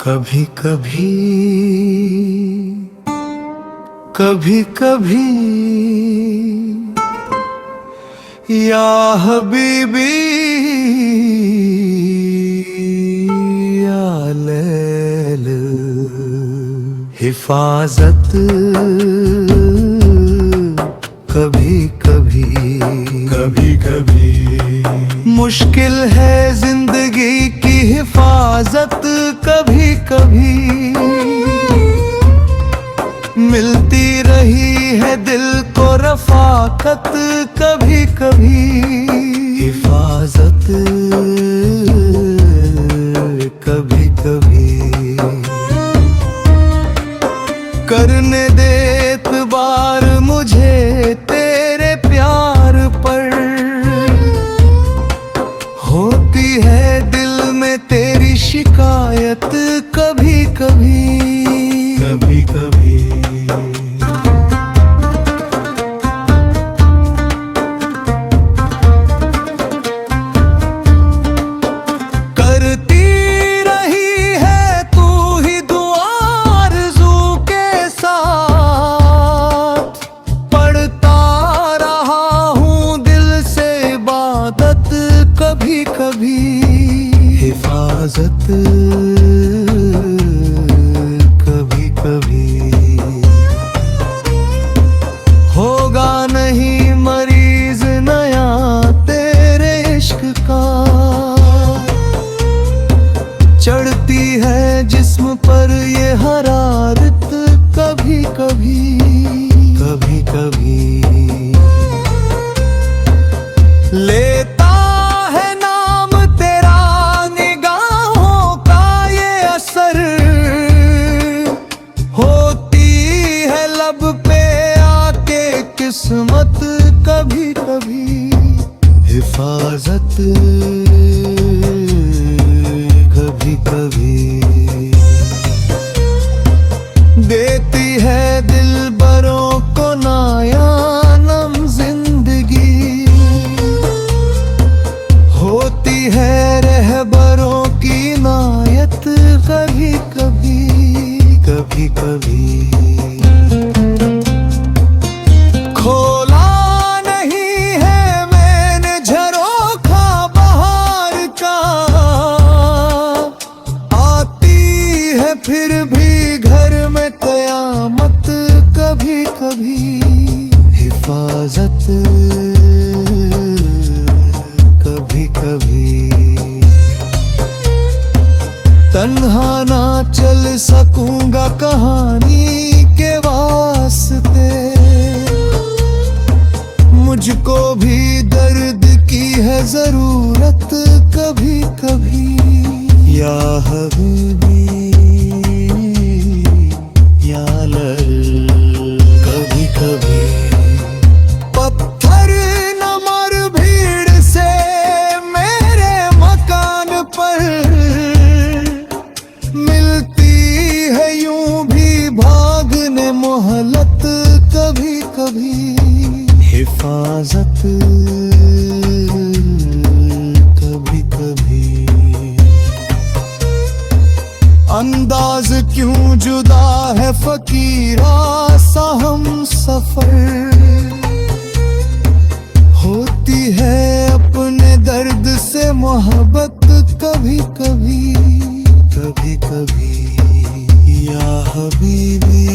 कभी कभी कभी कभी या हबीबी या लैल हिफाजत कभी कभी कभी कभी मुश्किल है जिंदगी की हिफाजत कभी कभी मिलती रही है दिल को रफाकत कभी कभी हिफाजत कभी कभी करने दे एतबार मुझे तेरे प्यार पर होती है दिल में तेरी शिकायत कभी कभी कभी कभी करती रही है तू ही दुआ आरज़ू के साथ पढ़ता रहा हूँ दिल से इबादत कभी कभी हिफाजत कभी कभी होगा नहीं मरीज नया तेरे इश्क का चढ़ती है जिस्म पर ये हरारत कभी कभी कभी कभी लेता है नाम तेरा निगाहों का ये असर होती है लब पे आके किस्मत कभी कभी हिफाजत कभी कभी देती है दिल बरों को नायानम जिंदगी होती है रहबरों की नायत कभी कभी कभी कभी खोला नहीं है मैंने झरोखा बहार का आती है फिर भी घर में कयामत कभी कभी हिफाजत कभी कभी तन्हा ना चल सकूंगा कहानी के वास्ते मुझको भी दर्द की है जरूरत कभी कभी या हबीबी या लल कभी कभी पत्थर न मर भीड़ से मेरे मकान पर मिलती है यूं भी भागने मोहलत कभी कभी हिफाजत कभी कभी अंदाज क्यों जुदा है फकीरा सा हम सफर होती है अपने दर्द से मोहब्बत कभी कभी कभी कभी या हबीबी